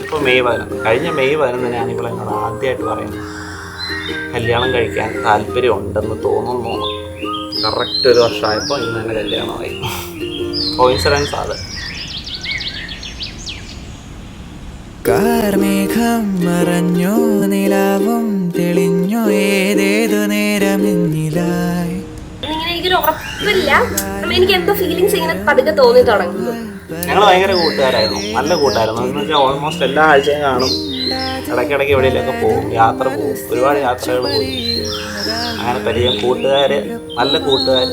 ഇപ്പോൾ മെയ് 11, കഴിഞ്ഞ മെയ് 11 ഇവളെന്നോട് ആദ്യമായിട്ട് പറയുന്നത് കല്യാണം കഴിക്കാൻ താല്പര്യമുണ്ടെന്ന് തോന്നുന്നു. കറക്റ്റ് ഒരു വർഷമായപ്പോൾ ഇന്ന് തന്നെ കല്യാണമായി. കോയിൻസിഡൻസ് അത്. കാർമേഘം മറഞ്ഞോ നിലാവും തെളിഞ്ഞോ ഏതേതു നേരമെന്നിലായി. എനിക്കൊരു ഉറപ്പില്ല, എനിക്ക് എന്തോ ഫീലിങ്സ് ഇങ്ങനെ പതുക്കെ തോന്നി തുടങ്ങുന്നു. ഞങ്ങൾ ഭയങ്കര കൂട്ടുകാരായിരുന്നു, നല്ല കൂട്ടുകാരായിരുന്നു. എന്ന് വെച്ചാൽ ഓൾമോസ്റ്റ് എല്ലാ ആഴ്ചയും കാണും, ഇടയ്ക്കിടയ്ക്ക് എവിടെയെങ്കിലൊക്കെ പോകും, യാത്ര പോകും, ഒരുപാട് യാത്രകൾ പോയി. അങ്ങനെ പരിചയം, കൂട്ടുകാർ, നല്ല കൂട്ടുകാർ.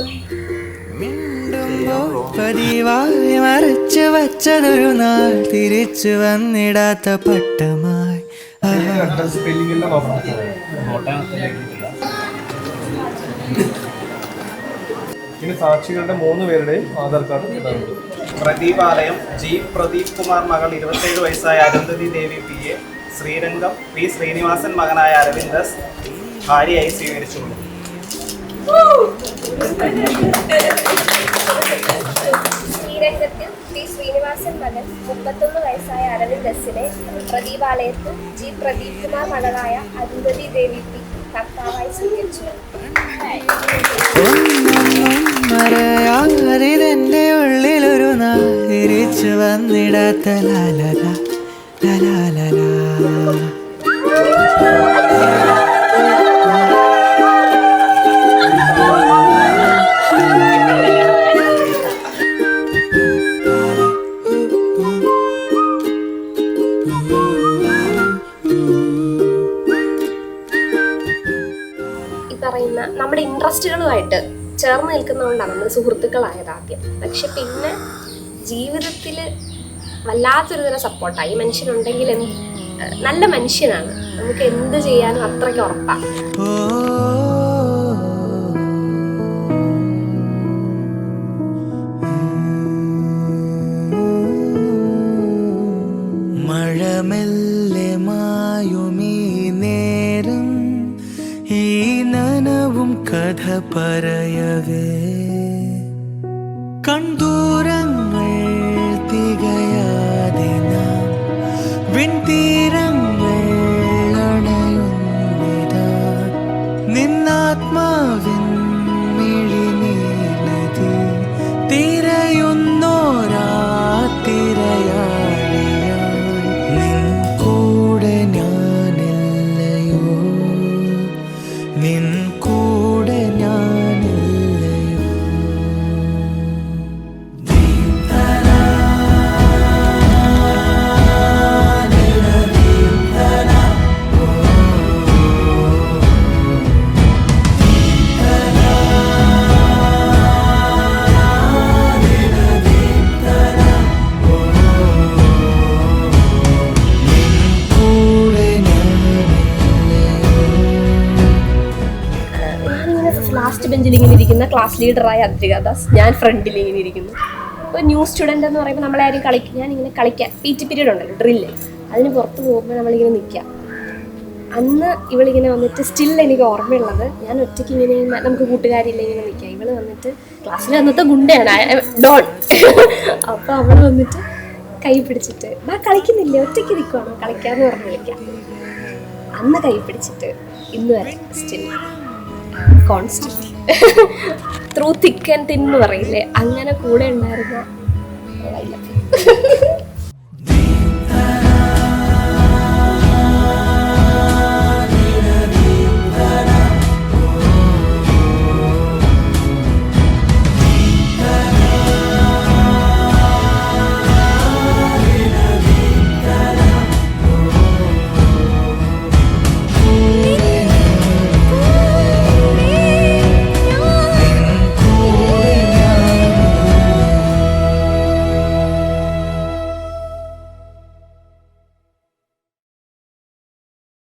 പതിവായി മറച്ചു വച്ചതൊരു നാൾ തിരിച്ചു വന്നിടാത്ത പട്ടമായി. ഇനി സാക്ഷികളുടെ 3 പേരുടെയും ആധാർ കാർഡ് ഇടാറുണ്ട്. പ്രദീപ് ആലയം, ജി പ്രദീപ് കുമാർ മകൾ 27 വയസ്സായ അരുന്ധതി ദേവി PA, ശ്രീരംഗം P ശ്രീനിവാസൻ മകനായ അരവിന്ദസ് ഭാര്യയായി സ്വീകരിച്ചുള്ളൂ. ശ്രീരംഗത്തിൽ P ശ്രീനിവാസൻ മകൻ 31 വയസ്സായ അരവിന്ദസിനെ പ്രദീപാലയത്തിൽ ജി പ്രദീപ് കുമാർ മകളായ അരുന്ധതി ദേവി P ഭർത്താവായി സ്വീകരിച്ചു. മറയാതിന്റെ ഉള്ളിലൊരു നാൾ തിരിച്ചു വന്നിടാത്ത ലാലല ലാലല. ഈ പറയുന്ന നമ്മുടെ ഇൻട്രസ്റ്റുകളുമായിട്ട് ചേർന്ന് നിൽക്കുന്നതുകൊണ്ടാണ് നമ്മൾ സുഹൃത്തുക്കളായത് ആദ്യം. പക്ഷെ പിന്നെ ജീവിതത്തിൽ വല്ലാത്തൊരു തരം സപ്പോർട്ടായി. മനുഷ്യനുണ്ടെങ്കിൽ നല്ല മനുഷ്യനാണ്, നമുക്ക് എന്ത് ചെയ്യാനും അത്രയ്ക്ക് ഉറപ്പാണ്. മഴമെല്ലെ മായുമീ നേരം ഈ നനവും കഥ പറയവേ കണ്ടൂരങ്ങൾ തികയാതെ നാം വിൺതീരങ്ങൾ അണയുന്നിതാ നിന്നാത്മാവിൻ മിഴിനീലതി തിരയുന്നോരാ തിരയാളിയായി നിൻ കൂടെ ഞാനില്ലയോ, നിൻ കൂടെ ഞാനില്ലയോ. ലാസ്റ്റ് ബെഞ്ചിൽ ഇങ്ങനെ ഇരിക്കുന്ന ക്ലാസ് ലീഡറായ അദ്രിക ദാസ്, ഞാൻ ഫ്രണ്ടിൽ ഇങ്ങനെ ഇരിക്കുന്നു. ഇപ്പോൾ ന്യൂ സ്റ്റുഡൻ്റ് എന്ന് പറയുമ്പോൾ നമ്മളാരും ഞാനിങ്ങനെ കളിക്കാൻ PT പീരീഡ് ഉണ്ടല്ലോ, ഡ്രില്ല്, അതിന് പുറത്ത് പോകുമ്പോൾ നമ്മളിങ്ങനെ നിൽക്കാം. അന്ന് ഇവളിങ്ങനെ വന്നിട്ട് സ്റ്റിൽ എനിക്ക് ഓർമ്മയുള്ളത്, ഞാൻ ഒറ്റയ്ക്ക് ഇങ്ങനെ നമുക്ക് കൂട്ടുകാരില്ല ഇങ്ങനെ നിൽക്കാം. ഇവള് വന്നിട്ട് ക്ലാസ്സിൽ അന്നത്തെ ഗുണ്ടയാണ് ഡോൺ. അപ്പോൾ അവൾ വന്നിട്ട് കൈ പിടിച്ചിട്ട് കളിക്കുന്നില്ലേ, ഒറ്റയ്ക്ക് നിൽക്കുവാണോ, കളിക്കാമെന്ന് പറഞ്ഞ് വിളിക്കാം. അന്ന് കൈ പിടിച്ചിട്ട് ഇന്ന് വരെ still constant through thick and thin എന്ന് പറയില്ലേ, അങ്ങനെ കൂടെ ഉണ്ടായിരുന്ന